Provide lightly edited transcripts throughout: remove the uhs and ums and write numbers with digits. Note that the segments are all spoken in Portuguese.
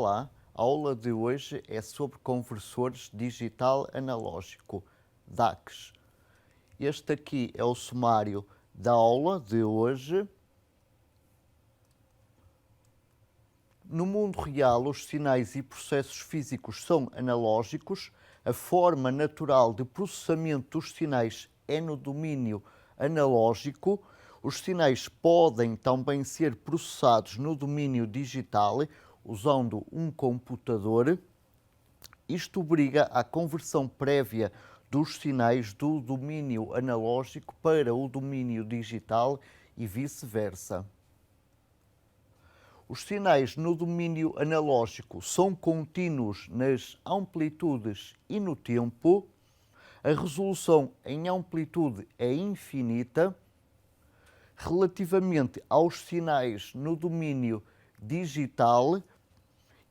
Olá, a aula de hoje é sobre conversores digital analógico, DACs. Este aqui é o sumário da aula de hoje. No mundo real, os sinais e processos físicos são analógicos. A forma natural de processamento dos sinais é no domínio analógico. Os sinais podem também ser processados no domínio digital, usando um computador. Isto obriga à conversão prévia dos sinais do domínio analógico para o domínio digital e vice-versa. Os sinais no domínio analógico são contínuos nas amplitudes e no tempo. A resolução em amplitude é infinita. Relativamente aos sinais no domínio digital,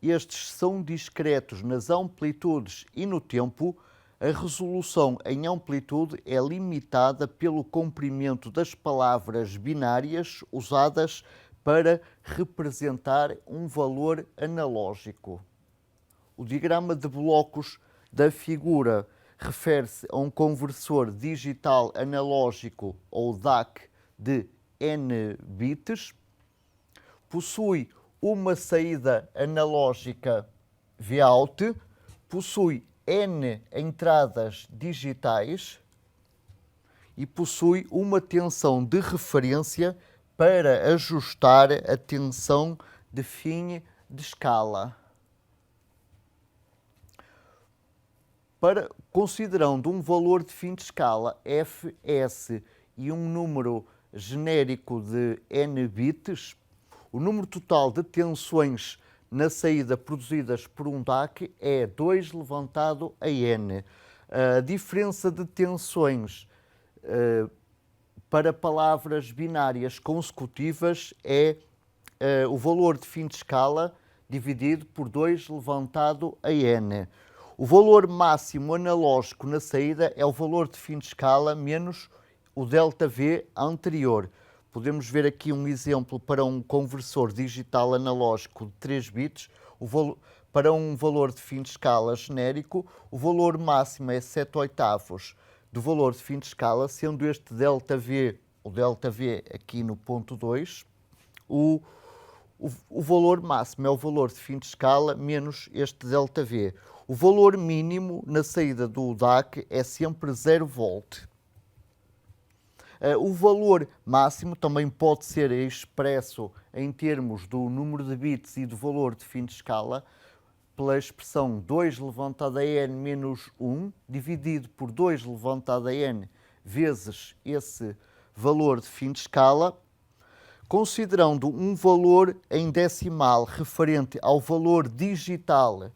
estes são discretos nas amplitudes e no tempo. A resolução em amplitude é limitada pelo comprimento das palavras binárias usadas para representar um valor analógico. O diagrama de blocos da figura refere-se a um conversor digital analógico ou DAC de N bits. Possui uma saída analógica Vout, possui N entradas digitais e possui uma tensão de referência para ajustar a tensão de fim de escala. Considerando um valor de fim de escala fs e um número genérico de n bits, o número total de tensões na saída produzidas por um DAC é 2 levantado a n. A diferença de tensões para palavras binárias consecutivas é o valor de fim de escala dividido por 2 levantado a n. O valor máximo analógico na saída é o valor de fim de escala menos o ΔV anterior. Podemos ver aqui um exemplo para um conversor digital analógico de 3 bits. Para um valor de fim de escala genérico, o valor máximo é 7/8 do valor de fim de escala, sendo este ΔV, o ΔV aqui no ponto 2, o valor máximo é o valor de fim de escala menos este ΔV. O valor mínimo na saída do DAC é sempre 0 volt. O valor máximo também pode ser expresso em termos do número de bits e do valor de fim de escala pela expressão 2 levantado a n menos 1 dividido por 2 levantado a n vezes esse valor de fim de escala. Considerando um valor em decimal referente ao valor digital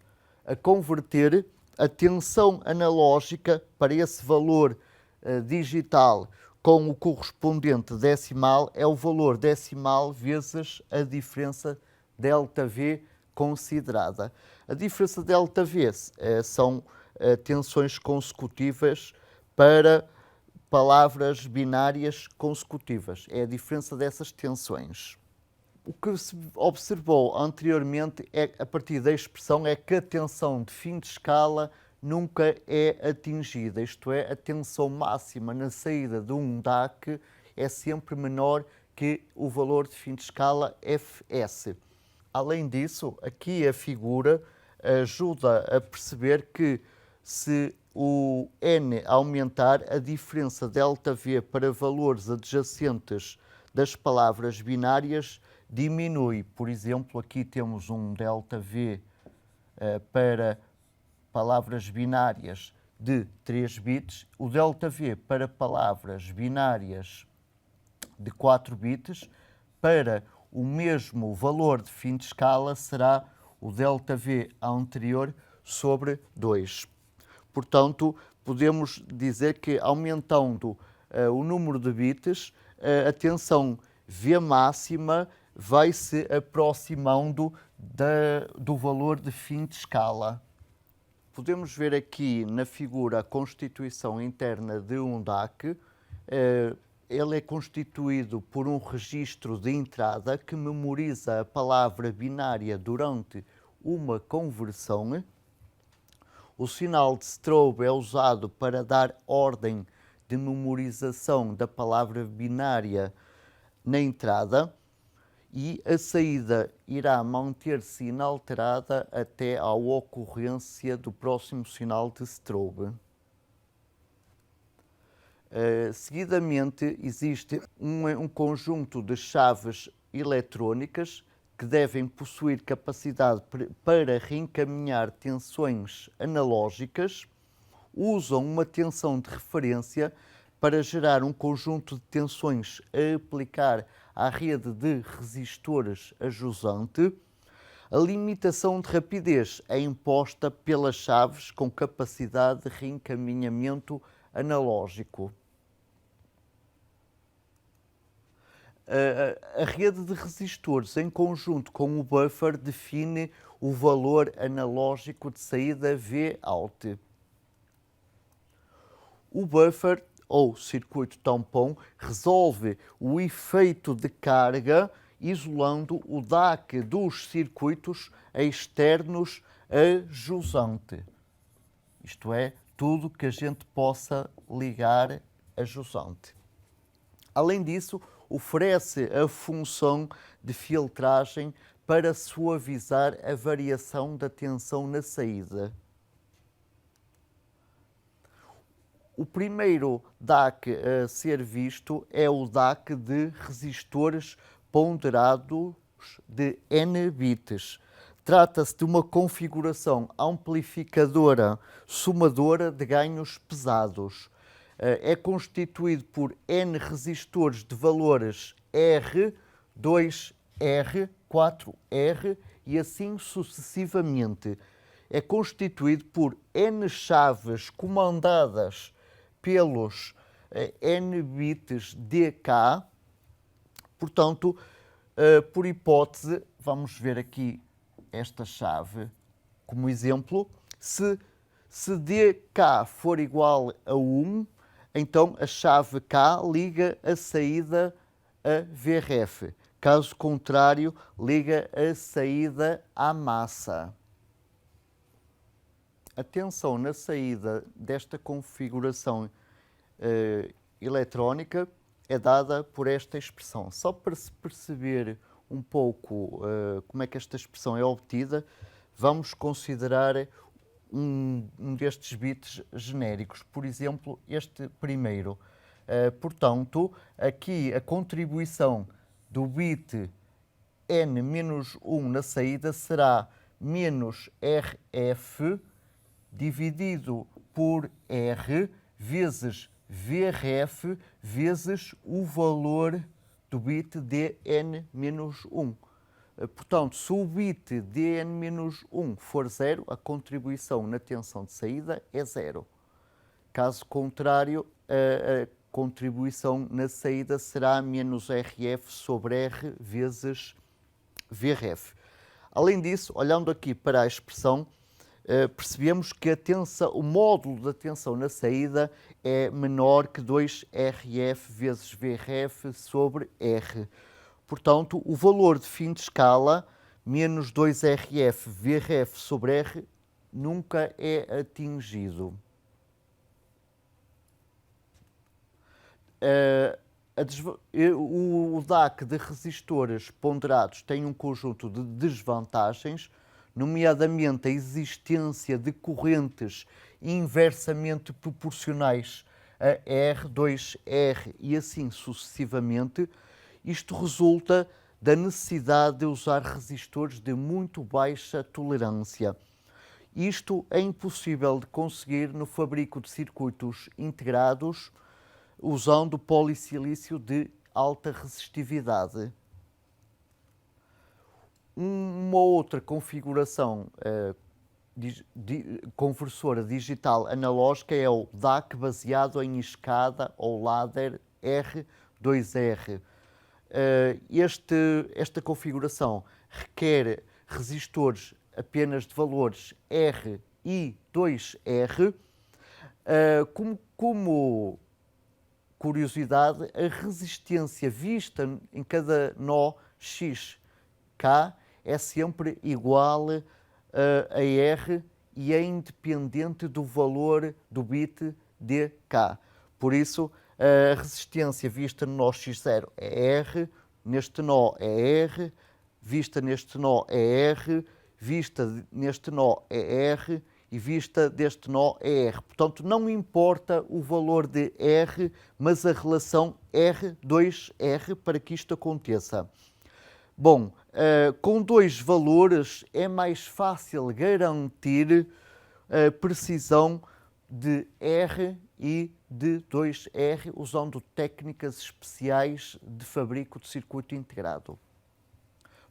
a converter, a tensão analógica para esse valor digital com o correspondente decimal é o valor decimal vezes a diferença ΔV considerada. A diferença ΔV são tensões consecutivas para palavras binárias consecutivas. É a diferença dessas tensões. O que se observou anteriormente, a partir da expressão, é que a tensão de fim de escala nunca é atingida. Isto é, a tensão máxima na saída de um DAC é sempre menor que o valor de fim de escala Fs. Além disso, aqui a figura ajuda a perceber que se o n aumentar, a diferença ΔV para valores adjacentes das palavras binárias diminui. Por exemplo, aqui temos um ΔV para palavras binárias de 3 bits, o ΔV para palavras binárias de 4 bits, para o mesmo valor de fim de escala será o ΔV anterior sobre 2. Portanto, podemos dizer que aumentando o número de bits, a tensão V máxima vai se aproximando do valor de fim de escala. Podemos ver aqui na figura a constituição interna de um DAC. Ele é constituído por um registro de entrada que memoriza a palavra binária durante uma conversão. O sinal de strobe é usado para dar ordem de memorização da palavra binária na entrada e a saída irá manter-se inalterada até à ocorrência do próximo sinal de strobe. Seguidamente, existe um conjunto de chaves eletrónicas que devem possuir capacidade para reencaminhar tensões analógicas, usam uma tensão de referência para gerar um conjunto de tensões a aplicar à rede de resistores a jusante. A limitação de rapidez é imposta pelas chaves com capacidade de reencaminhamento analógico. A rede de resistores, em conjunto com o buffer, define o valor analógico de saída Vout. O buffer, ou circuito tampão, resolve o efeito de carga, isolando o DAC dos circuitos externos a jusante. Isto é, tudo que a gente possa ligar a jusante. Além disso, oferece a função de filtragem para suavizar a variação da tensão na saída. O primeiro DAC a ser visto é o DAC de resistores ponderados de N bits. Trata-se de uma configuração amplificadora somadora de ganhos pesados. É constituído por N resistores de valores R, 2R, 4R e assim sucessivamente. É constituído por N chaves comandadas pelos N bits DK. Portanto, por hipótese, vamos ver aqui esta chave como exemplo. Se DK for igual a 1, então a chave K liga a saída a VRF. Caso contrário, liga a saída à massa. A tensão na saída desta configuração eletrónica é dada por esta expressão. Só para se perceber um pouco como é que esta expressão é obtida, vamos considerar um destes bits genéricos, por exemplo, este primeiro. Portanto, aqui a contribuição do bit N-1 na saída será menos RF dividido por R vezes VRF vezes o valor do bit DN-1. Portanto, se o bit DN-1 for 0, a contribuição na tensão de saída é 0. Caso contrário, a contribuição na saída será menos RF sobre R vezes VRF. Além disso, olhando aqui para a expressão, percebemos que o módulo da tensão na saída é menor que 2RF vezes VRF sobre R. Portanto, o valor de fim de escala, menos 2RF VRF sobre R, nunca é atingido. O DAC de resistores ponderados tem um conjunto de desvantagens, nomeadamente a existência de correntes inversamente proporcionais a R, 2R e assim sucessivamente. Isto resulta da necessidade de usar resistores de muito baixa tolerância. Isto é impossível de conseguir no fabrico de circuitos integrados usando polisilício de alta resistividade. Uma outra configuração conversora digital analógica é o DAC baseado em escada ou ladder R2R. Esta configuração requer resistores apenas de valores R e 2R. Como curiosidade, a resistência vista em cada nó XK é sempre igual a R e é independente do valor do bit dk. Por isso, a resistência vista no nó x0 é R, neste nó é R, vista neste nó é R, vista neste nó é R e vista deste nó é R. Portanto, não importa o valor de R, mas a relação R2R para que isto aconteça. Bom, com dois valores é mais fácil garantir a precisão de R e de 2R usando técnicas especiais de fabrico de circuito integrado.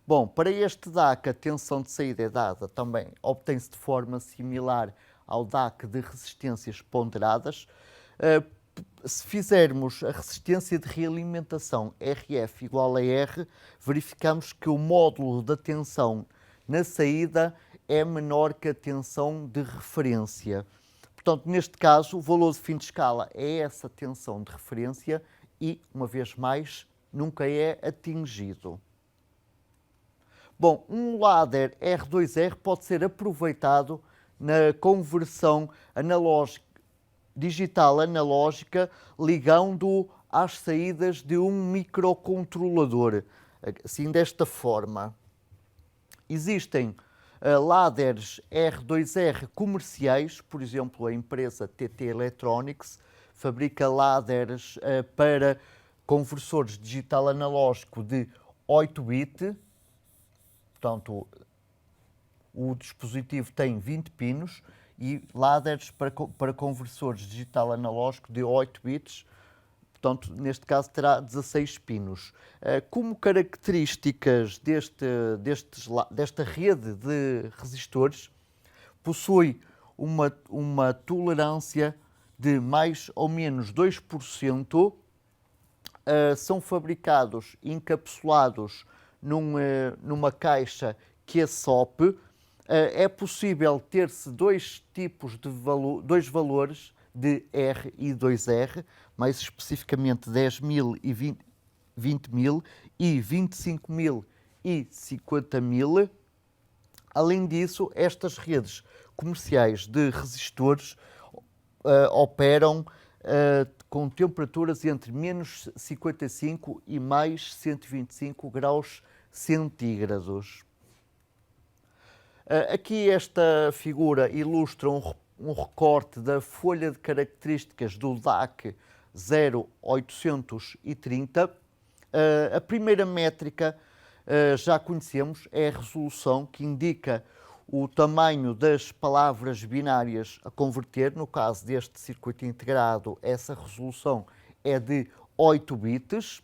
Bom, para este DAC a tensão de saída é dada também, obtém-se de forma similar ao DAC de resistências ponderadas. Se fizermos a resistência de realimentação RF igual a R, verificamos que o módulo da tensão na saída é menor que a tensão de referência. Portanto, neste caso, o valor de fim de escala é essa tensão de referência e, uma vez mais, nunca é atingido. Bom, um ladder R2R pode ser aproveitado na conversão digital analógica, ligando às saídas de um microcontrolador, assim desta forma. Existem ladders R2R comerciais, por exemplo, a empresa TT Electronics fabrica ladders para conversores digital analógico de 8-bit, portanto, o dispositivo tem 20 pinos e ladders para conversores digital analógico de 8 bits, portanto, neste caso terá 16 pinos. Como características desta rede de resistores, possui uma tolerância de mais ou menos 2%, são fabricados encapsulados numa caixa QSOP. É possível ter-se dois valores de R e 2R, mais especificamente 10.000 e 20.000 e 25.000 e 50.000. Além disso, estas redes comerciais de resistores operam com temperaturas entre menos 55 e mais 125 graus centígrados. Aqui esta figura ilustra um recorte da folha de características do DAC 0830. A primeira métrica já conhecemos, é a resolução, que indica o tamanho das palavras binárias a converter. No caso deste circuito integrado, essa resolução é de 8 bits.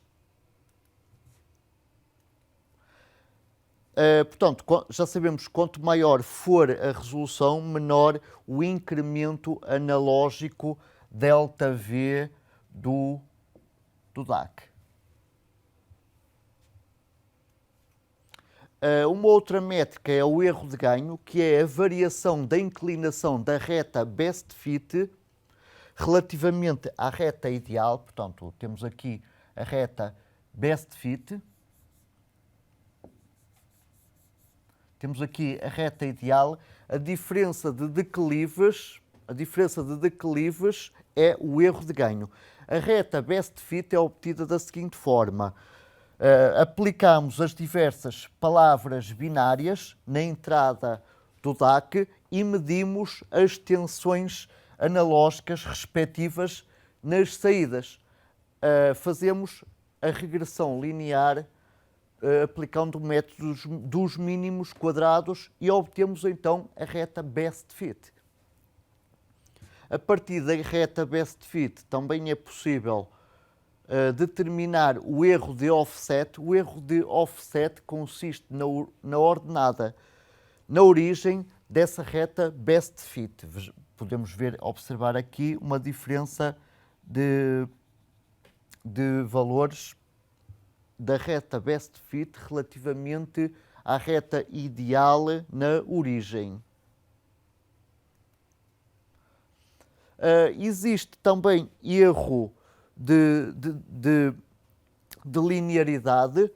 Portanto, já sabemos que quanto maior for a resolução, menor o incremento analógico ΔV do DAC. Uma outra métrica é o erro de ganho, que é a variação da inclinação da reta best fit relativamente à reta ideal. Portanto, temos aqui a reta best fit. Temos aqui a reta ideal. A diferença de declives é o erro de ganho. A reta best fit é obtida da seguinte forma. Aplicamos as diversas palavras binárias na entrada do DAC e medimos as tensões analógicas respectivas nas saídas. Fazemos a regressão linear aplicando o método dos mínimos quadrados e obtemos então a reta best fit. A partir da reta best fit também é possível determinar o erro de offset. O erro de offset consiste na ordenada, na origem dessa reta best fit. Podemos observar aqui uma diferença de valores da reta best fit relativamente à reta ideal na origem. Existe também erro de linearidade,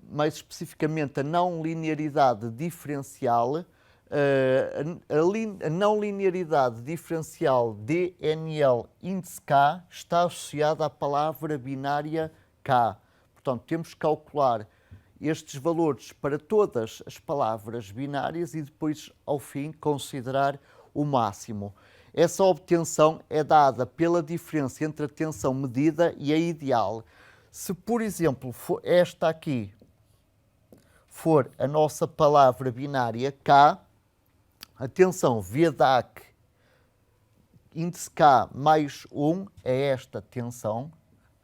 mais especificamente a não linearidade diferencial. a não linearidade diferencial DNL índice K está associada à palavra binária K. Portanto, temos que calcular estes valores para todas as palavras binárias e depois, ao fim, considerar o máximo. Essa obtenção é dada pela diferença entre a tensão medida e a ideal. Se, por exemplo, esta aqui for a nossa palavra binária K, a tensão VDAC índice K mais 1 é esta tensão.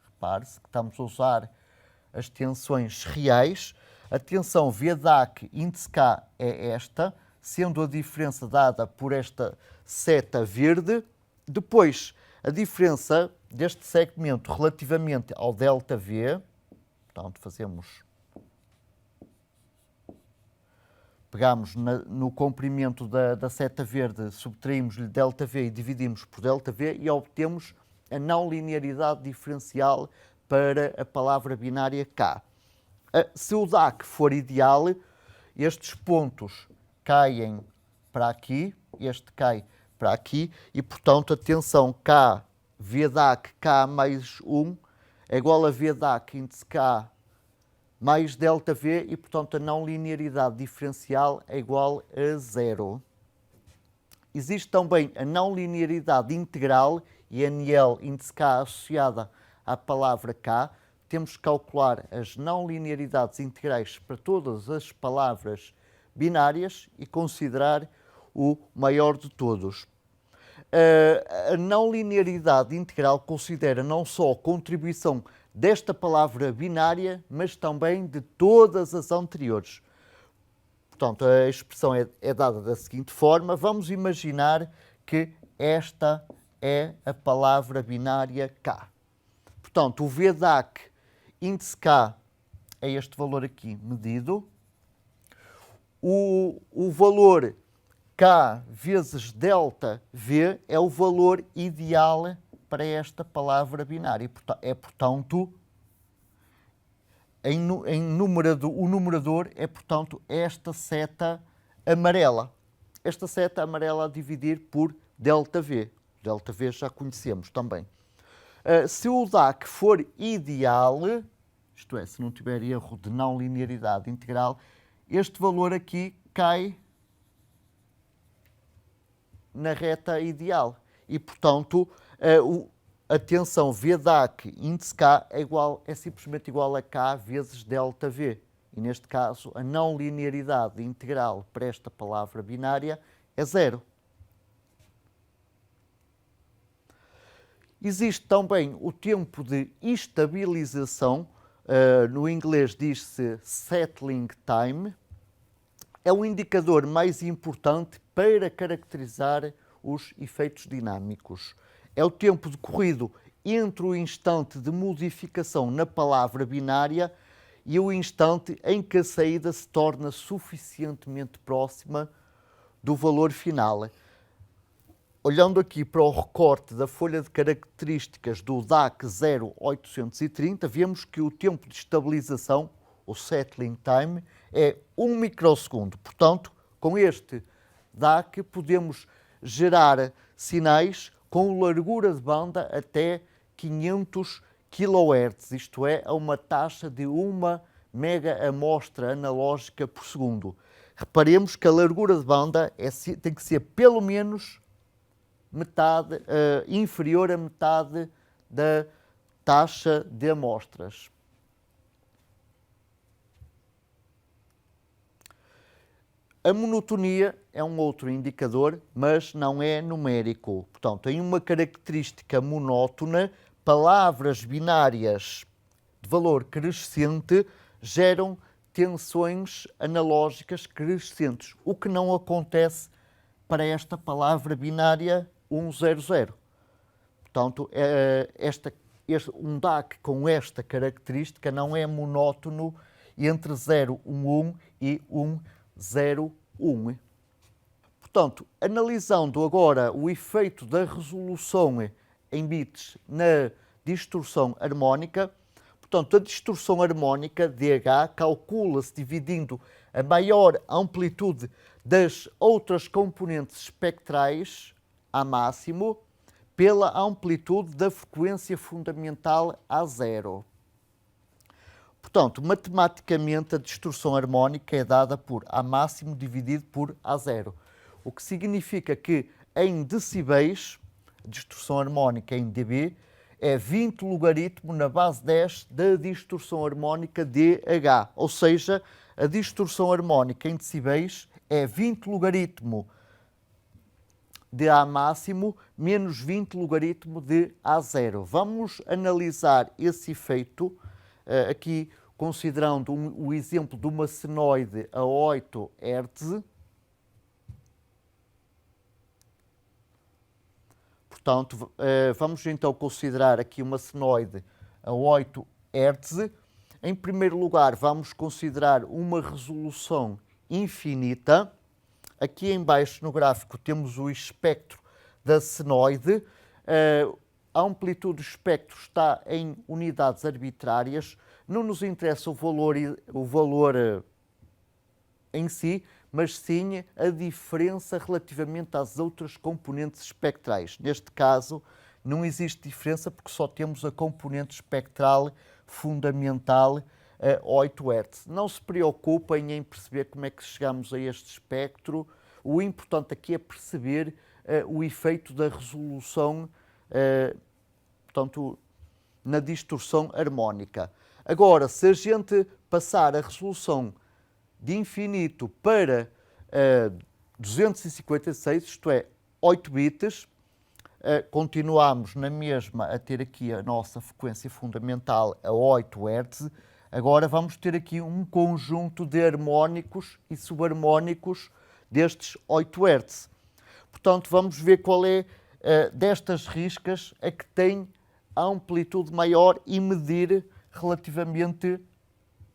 Repare-se que estamos a usar as tensões reais. A tensão VDAC índice K é esta, sendo a diferença dada por esta seta verde. Depois, a diferença deste segmento relativamente ao ΔV, portanto, pegamos no comprimento da seta verde, subtraímos-lhe ΔV e dividimos por ΔV e obtemos a não linearidade diferencial para a palavra binária K. Se o DAC for ideal, estes pontos caem para aqui, este cai para aqui, e portanto a tensão K, VDAC K mais 1 é igual a VDAC índice K mais ΔV e portanto a não linearidade diferencial é igual a 0. Existe também a não linearidade integral, INL índice K associada à palavra K. Temos que calcular as não linearidades integrais para todas as palavras binárias e considerar o maior de todos. A não linearidade integral considera não só a contribuição desta palavra binária, mas também de todas as anteriores. Portanto, a expressão é dada da seguinte forma. Vamos imaginar que esta é a palavra binária K. Portanto, o VDAC índice K é este valor aqui medido. O valor K vezes ΔV é o valor ideal para esta palavra binária. É, portanto, o numerador é, portanto, esta seta amarela. Esta seta amarela a dividir por ΔV. ΔV já conhecemos também. Se o DAC for ideal, isto é, se não tiver erro de não linearidade integral, este valor aqui cai na reta ideal. E, portanto, a tensão VDAC índice K é simplesmente igual a K vezes ΔV. E, neste caso, a não linearidade integral para esta palavra binária é 0. Existe também o tempo de estabilização, no inglês diz-se settling time. É o indicador mais importante para caracterizar os efeitos dinâmicos. É o tempo decorrido entre o instante de modificação na palavra binária e o instante em que a saída se torna suficientemente próxima do valor final. Olhando aqui para o recorte da folha de características do DAC 0830, vemos que o tempo de estabilização, o settling time, é 1 microsegundo. Portanto, com este DAC podemos gerar sinais com largura de banda até 500 kHz, isto é, a uma taxa de 1 mega-amostra analógica por segundo. Reparemos que a largura de banda tem que ser pelo menos metade, inferior a metade da taxa de amostras. A monotonia é um outro indicador, mas não é numérico. Portanto, tem uma característica monótona. Palavras binárias de valor crescente geram tensões analógicas crescentes, o que não acontece para esta palavra binária 100. Portanto, um DAC com esta característica não é monótono entre 011 e 101. Portanto, analisando agora o efeito da resolução em bits na distorção harmónica, portanto, a distorção harmónica, DH, calcula-se dividindo a maior amplitude das outras componentes espectrais A máximo pela amplitude da frequência fundamental A0. Portanto, matematicamente a distorção harmónica é dada por A máximo dividido por A0, o que significa que em decibéis, a distorção harmónica em dB, é 20 logaritmo na base 10 da distorção harmónica dH, ou seja, a distorção harmónica em decibéis é 20 logaritmo de A máximo menos 20 logaritmo de A0. Vamos analisar esse efeito aqui considerando o exemplo de uma senoide a 8 Hz. Portanto, vamos então considerar aqui uma senoide a 8 Hz. Em primeiro lugar, vamos considerar uma resolução infinita. Aqui em baixo no gráfico temos o espectro da senoide. A amplitude do espectro está em unidades arbitrárias. Não nos interessa o valor em si, mas sim a diferença relativamente às outras componentes espectrais. Neste caso, não existe diferença porque só temos a componente espectral fundamental a 8 Hz. Não se preocupem em perceber como é que chegamos a este espectro. O importante aqui é perceber o efeito da resolução, portanto, na distorção harmónica. Agora, se a gente passar a resolução de infinito para 256, isto é, 8 bits, continuamos na mesma a ter aqui a nossa frequência fundamental a 8 Hz. Agora vamos ter aqui um conjunto de harmónicos e subharmónicos destes 8 Hz. Portanto, vamos ver qual é destas riscas a que tem a amplitude maior e medir relativamente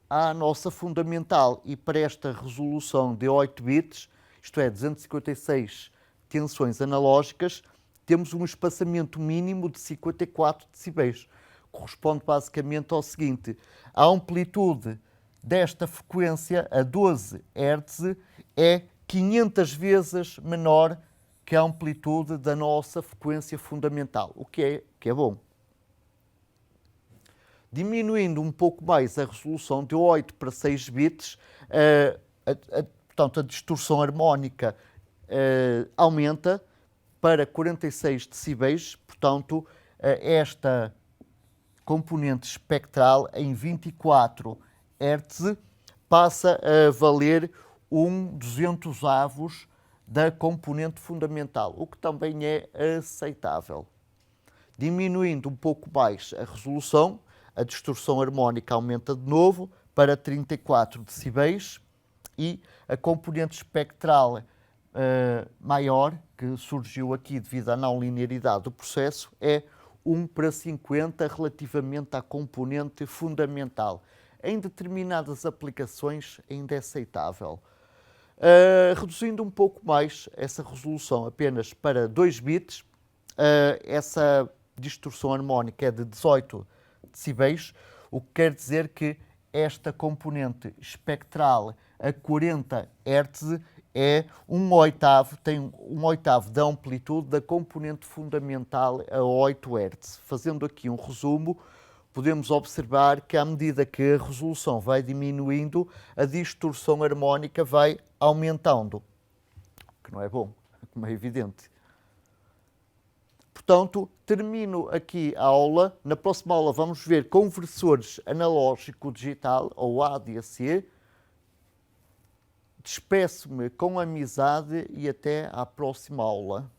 à nossa fundamental. E para esta resolução de 8 bits, isto é, 256 tensões analógicas, temos um espaçamento mínimo de 54 decibéis. Corresponde basicamente ao seguinte: a amplitude desta frequência a 12 Hz é 500 vezes menor que a amplitude da nossa frequência fundamental, o que é bom. Diminuindo um pouco mais a resolução de 8 para 6 bits, portanto, a distorção harmónica aumenta para 46 decibéis, portanto, esta componente espectral em 24 Hz passa a valer 1/200avos da componente fundamental, o que também é aceitável. Diminuindo um pouco mais a resolução, a distorção harmónica aumenta de novo para 34 decibéis e a componente espectral maior, que surgiu aqui devido à não linearidade do processo, é 1/50 relativamente à componente fundamental. Em determinadas aplicações ainda é aceitável. Reduzindo um pouco mais essa resolução apenas para 2 bits, essa distorção harmónica é de 18 decibéis, o que quer dizer que esta componente espectral a 40 Hz é tem 1/8 da amplitude da componente fundamental a 8 Hz. Fazendo aqui um resumo, podemos observar que à medida que a resolução vai diminuindo, a distorção harmónica vai aumentando, o que não é bom, como é evidente. Portanto, termino aqui a aula. Na próxima aula vamos ver conversores analógico-digital, ou ADAC. Despeço-me com amizade e até à próxima aula.